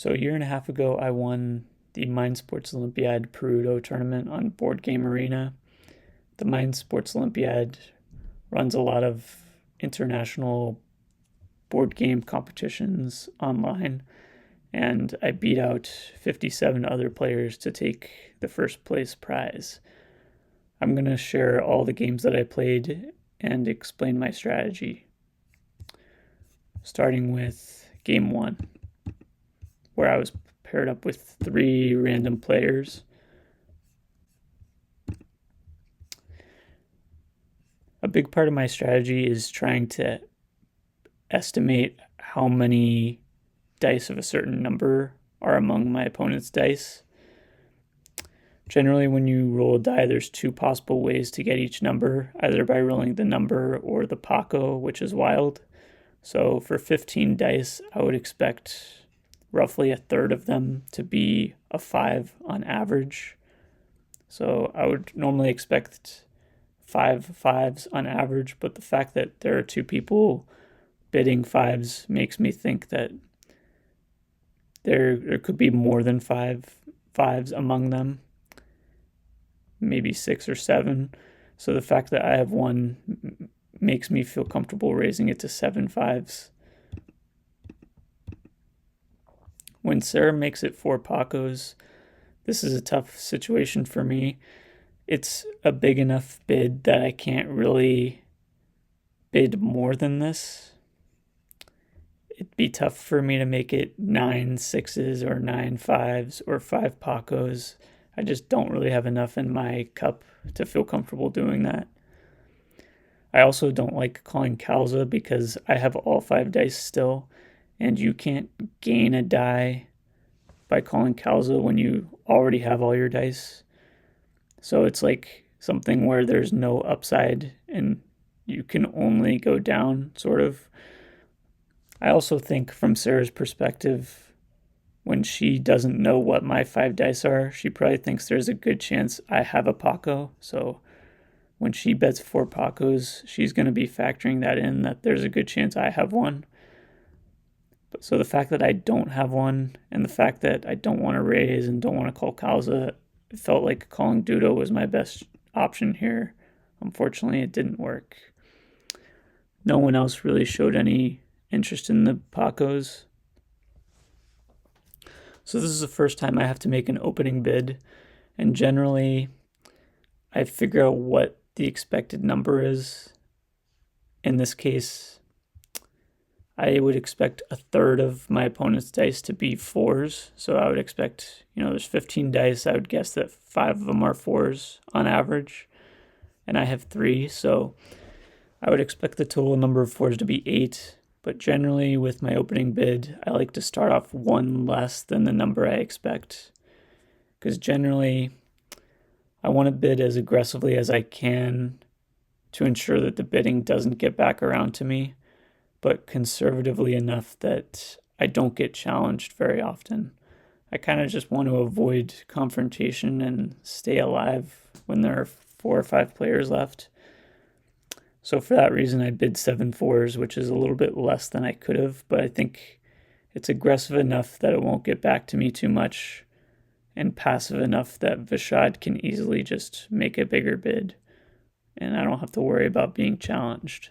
So a year and a half ago, I won the Mind Sports Olympiad Perudo tournament on BoardGameArena. The Mind Sports Olympiad runs a lot of international board game competitions online, and I beat out 57 other players to take the first place prize. I'm going to share all the games that I played and explain my strategy. Starting with game one, where I was paired up with 3 random players. A big part of my strategy is trying to estimate how many dice of a certain number are among my opponent's dice. Generally, when you roll a die, there's 2 possible ways to get each number, either by rolling the number or the Paco, which is wild. So for 15 dice, I would expect roughly a third of them to be a 5 on average. So I would normally expect 5 5s on average, but the fact that there are 2 people bidding 5s makes me think that there could be more than 5 5s among them, maybe 6 or 7. So the fact that I have 1 makes me feel comfortable raising it to 7 5s. When Sarah makes it 4 Pacos, this is a tough situation for me. It's a big enough bid that I can't really bid more than this. It'd be tough for me to make it 9 6s or 9 5s or 5 Pacos. I just don't really have enough in my cup to feel comfortable doing that. I also don't like calling Calza because I have all 5 dice still, and you can't gain a die by calling Calza when you already have all your dice. So it's like something where there's no upside and you can only go down, sort of. I also think from Sarah's perspective, when she doesn't know what my 5 dice are, she probably thinks there's a good chance I have a Paco. So when she bets 4 Pacos, she's going to be factoring that in, that there's a good chance I have 1. So the fact that I don't have 1 and the fact that I don't want to raise and don't want to call Calza, it felt like calling Dudo was my best option here. Unfortunately, it didn't work. No one else really showed any interest in the Pacos. So this is the first time I have to make an opening bid, and generally I figure out what the expected number is. In this case, I would expect a third of my opponent's dice to be 4s. So I would expect, there's 15 dice. I would guess that 5 of them are 4s on average. And I have 3. So I would expect the total number of 4s to be 8. But generally with my opening bid, I like to start off 1 less than the number I expect. Because generally I want to bid as aggressively as I can to ensure that the bidding doesn't get back around to me, but conservatively enough that I don't get challenged very often. I kind of just want to avoid confrontation and stay alive when there are 4 or 5 players left. So for that reason, I bid 7 4s, which is a little bit less than I could have, but I think it's aggressive enough that it won't get back to me too much, and passive enough that Vishad can easily just make a bigger bid, and I don't have to worry about being challenged.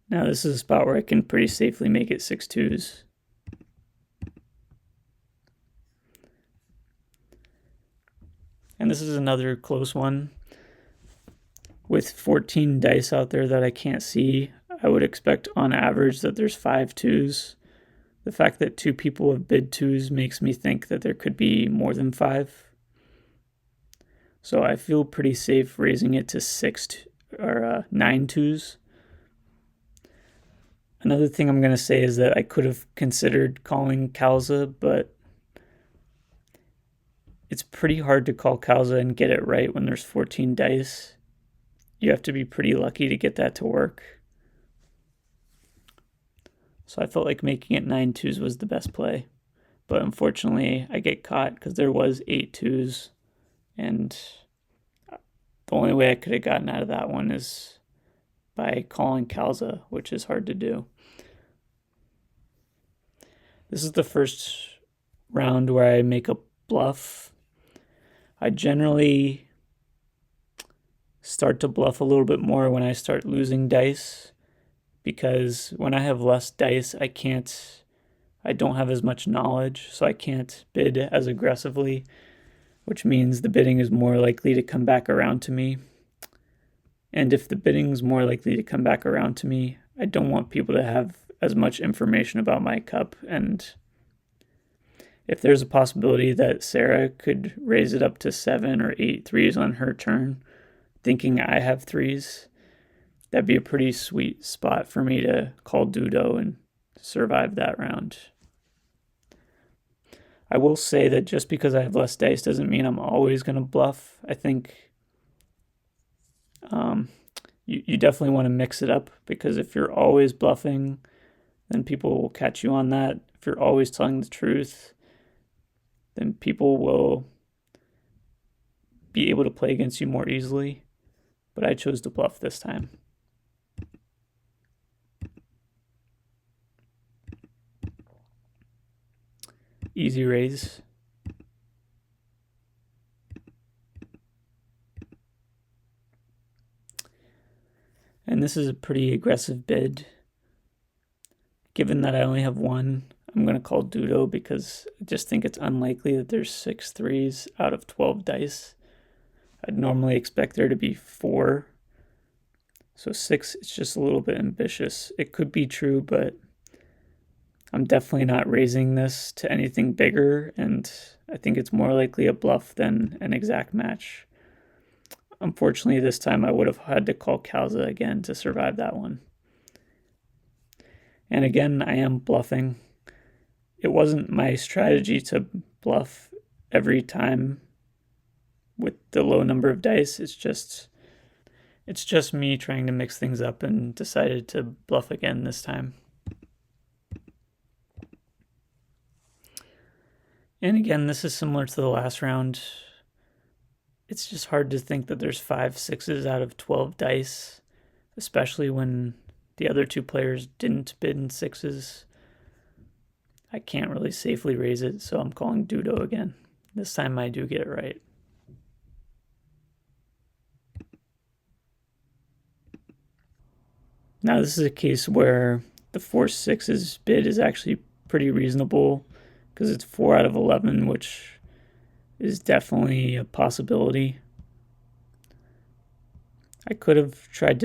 Now this is a spot where I can pretty safely make it 6 2s. And this is another close one. With 14 dice out there that I can't see, I would expect on average that there's 5 2s. The fact that 2 people have bid 2s makes me think that there could be more than 5. So I feel pretty safe raising it to 9 2s. Another thing I'm going to say is that I could have considered calling Calza, but it's pretty hard to call Calza and get it right when there's 14 dice. You have to be pretty lucky to get that to work. So I felt like making it 9 2s was the best play. But unfortunately, I get caught because there was 8 2s, and the only way I could have gotten out of that one is by calling Kalza, which is hard to do. This is the first round where I make a bluff. I generally start to bluff a little bit more when I start losing dice, because when I have less dice, I don't have as much knowledge, so I can't bid as aggressively, which means the bidding is more likely to come back around to me. And if the bidding is more likely to come back around to me, I don't want people to have as much information about my cup. And if there's a possibility that Sarah could raise it up to 7 or 8 threes on her turn, thinking I have threes, that'd be a pretty sweet spot for me to call Dudo and survive that round. I will say that just because I have less dice doesn't mean I'm always going to bluff. I think you definitely want to mix it up, because if you're always bluffing, then people will catch you on that. If you're always telling the truth, then people will be able to play against you more easily. But I chose to bluff this time. Easy raise. And this is a pretty aggressive bid. Given that I only have one, I'm going to call Dudo, because I just think it's unlikely that there's 6 threes out of 12 dice. I'd normally expect there to be 4. So 6 is just a little bit ambitious. It could be true, but I'm definitely not raising this to anything bigger, and I think it's more likely a bluff than an exact match. Unfortunately, this time I would have had to call Kalza again to survive that one. And again, I am bluffing. It wasn't my strategy to bluff every time with the low number of dice. It's just me trying to mix things up, and decided to bluff again this time. And again, this is similar to the last round. It's just hard to think that there's 5 6s out of 12 dice, especially when the other 2 players didn't bid in 6s. I can't really safely raise it, so I'm calling Dudo again. This time I do get it right. Now this is a case where the 4 6s bid is actually pretty reasonable, because it's 4 out of 11, which is definitely a possibility. I could have tried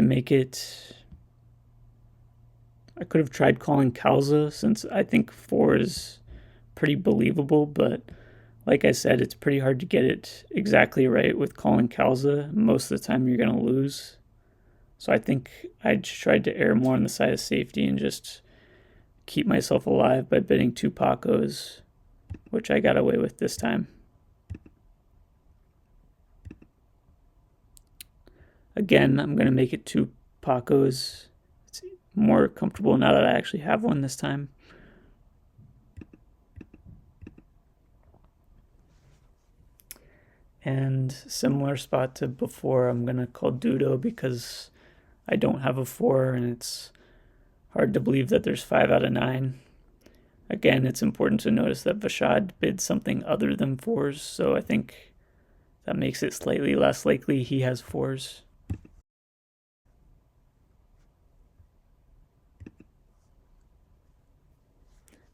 calling Kalza, since I think 4 is pretty believable, but like I said, it's pretty hard to get it exactly right with calling Kalza. Most of the time you're going to lose. So I think I tried to err more on the side of safety and just keep myself alive by bidding 2 Pacos, which I got away with this time. Again, I'm going to make it 2 Pacos. It's more comfortable now that I actually have one this time. And similar spot to before, I'm going to call Dudo, because I don't have a 4, and it's hard to believe that there's 5 out of 9. Again, it's important to notice that Vashad bid something other than 4s, so I think that makes it slightly less likely he has 4s.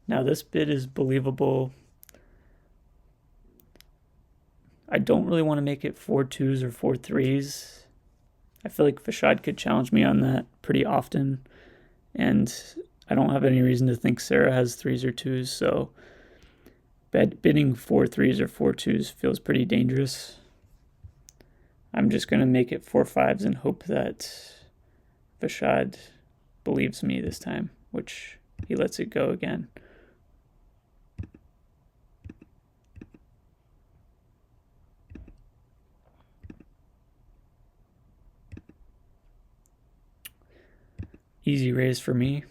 Now this bid is believable. I don't really want to make it 4 2s or 4 3s. I feel like Vashad could challenge me on that pretty often, and I don't have any reason to think Sarah has 3s or 2s, so bidding 4 3s or 4 2s feels pretty dangerous. I'm just going to make it 4 5s and hope that Vashad believes me this time, which he lets it go again. Easy raise for me.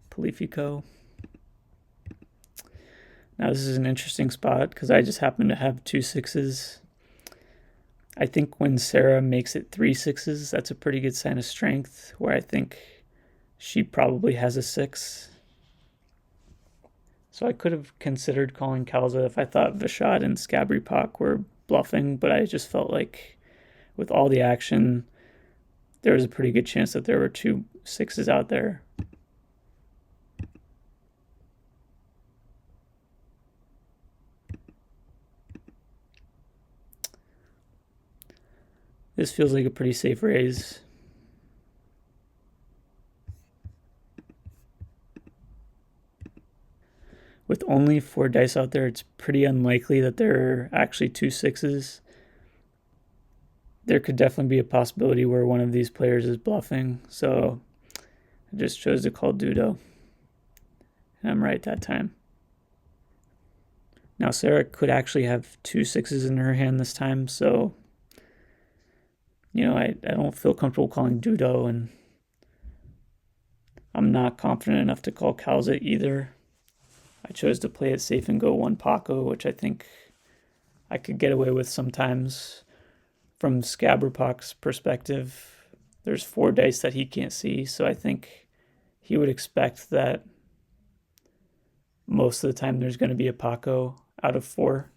Palifico. Now this is an interesting spot because I just happen to have 2 6s. I think when Sarah makes it 3 6s, that's a pretty good sign of strength, where I think she probably has a 6. So I could have considered calling Kalza if I thought Vashad and Scabripak were bluffing, but I just felt like with all the action, there was a pretty good chance that there were 2 6s out there. This feels like a pretty safe raise. With only 4 dice out there, it's pretty unlikely that there are actually 2 6s. There could definitely be a possibility where one of these players is bluffing, so I just chose to call Dudo. And I'm right that time. Now Sarah could actually have 2 6s in her hand this time, so I don't feel comfortable calling Dudo, and I'm not confident enough to call Kalza either. I chose to play it safe and go 1 Paco, which I think I could get away with sometimes. From Scabrapak's perspective, there's 4 dice that he can't see, so I think he would expect that most of the time there's going to be a Paco out of 4.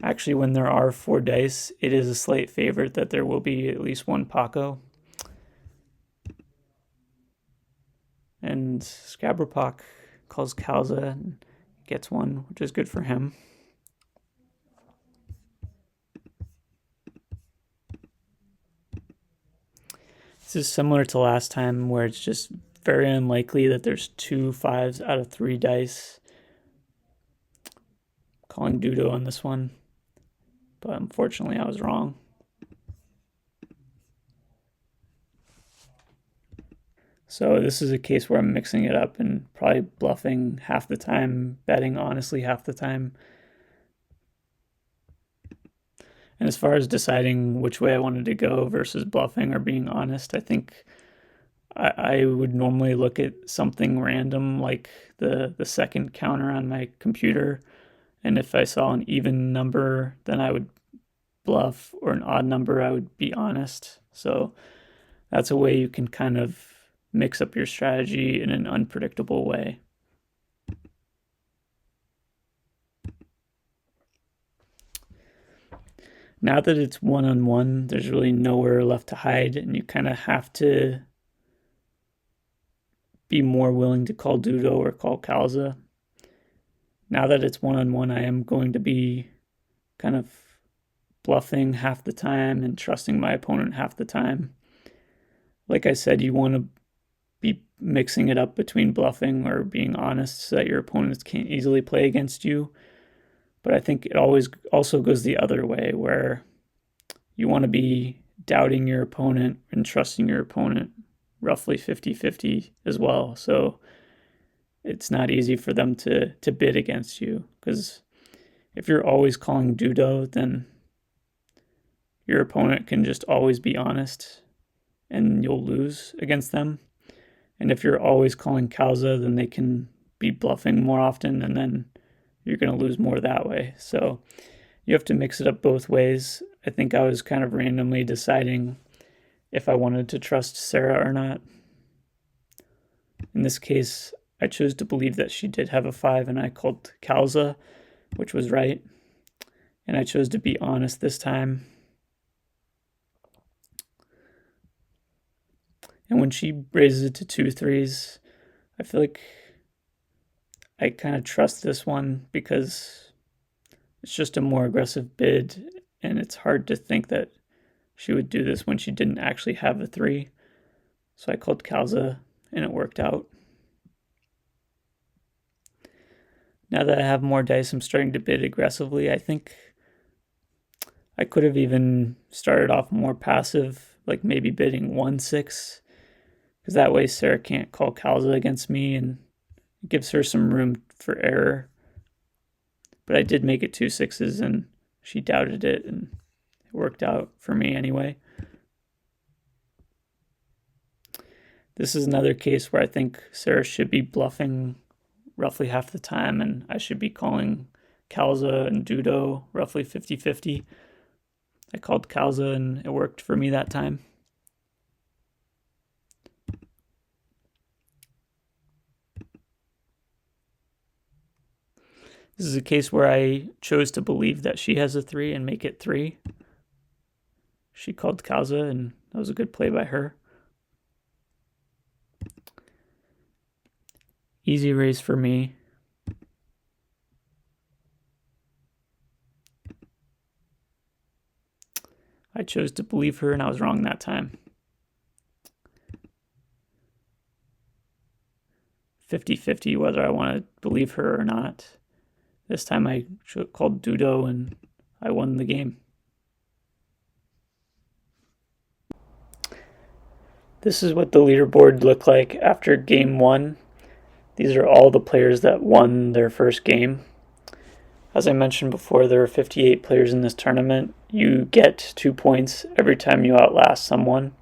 Actually, when there are 4 dice, it is a slight favorite that there will be at least 1 Paco. And Scabrapak calls Kalza and gets 1, which is good for him. This is similar to last time, where it's just very unlikely that there's 2 5s out of 3 dice. Calling Dudo on this one, but unfortunately I was wrong. So this is a case where I'm mixing it up and probably bluffing half the time, betting honestly half the time. And as far as deciding which way I wanted to go versus bluffing or being honest, I think I would normally look at something random like the second counter on my computer, and if I saw an even number, then I would bluff, or an odd number, I would be honest. So that's a way you can kind of mix up your strategy in an unpredictable way. Now that it's 1-on-1, there's really nowhere left to hide, and you kind of have to be more willing to call Dudo or call Kalza. Now that it's 1-on-1, I am going to be kind of bluffing half the time and trusting my opponent half the time. Like I said, you want to be mixing it up between bluffing or being honest so that your opponents can't easily play against you. But I think it always also goes the other way, where you want to be doubting your opponent and trusting your opponent roughly 50-50 as well. So it's not easy for them to bid against you, because if you're always calling Dudo, then your opponent can just always be honest and you'll lose against them. And if you're always calling Kalza, then they can be bluffing more often, and then you're going to lose more that way. So you have to mix it up both ways. I think I was kind of randomly deciding if I wanted to trust Sarah or not. In this case, I chose to believe that she did have a 5, and I called Kalza, which was right. And I chose to be honest this time. And when she raises it to 2 3s, I feel like I kind of trust this one because it's just a more aggressive bid, and it's hard to think that she would do this when she didn't actually have a 3. So I called Kalza, and it worked out. Now that I have more dice, I'm starting to bid aggressively. I think I could have even started off more passive, like maybe bidding 1 6, because that way Sarah can't call Kalza against me, and it gives her some room for error. But I did make it 2 6s, and she doubted it, and it worked out for me anyway. This is another case where I think Sarah should be bluffing roughly half the time, and I should be calling Kalza and Dudo roughly 50-50. I called Kalza and it worked for me that time. This is a case where I chose to believe that she has a 3 and make it 3. She called Kalza, and that was a good play by her. Easy raise for me. I chose to believe her, and I was wrong that time. 50-50 whether I want to believe her or not. This time I called Dudo, and I won the game. This is what the leaderboard looked like after game 1. These are all the players that won their first game. As I mentioned before, there are 58 players in this tournament. You get 2 points every time you outlast someone.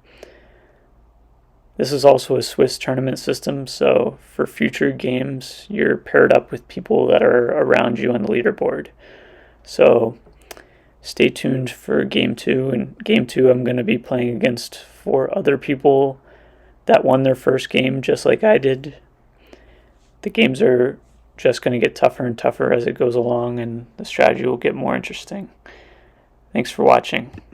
This is also a Swiss tournament system, so for future games, you're paired up with people that are around you on the leaderboard. So stay tuned for game 2. In game 2, I'm going to be playing against 4 other people that won their first game just like I did. The games are just going to get tougher and tougher as it goes along, and the strategy will get more interesting. Thanks for watching.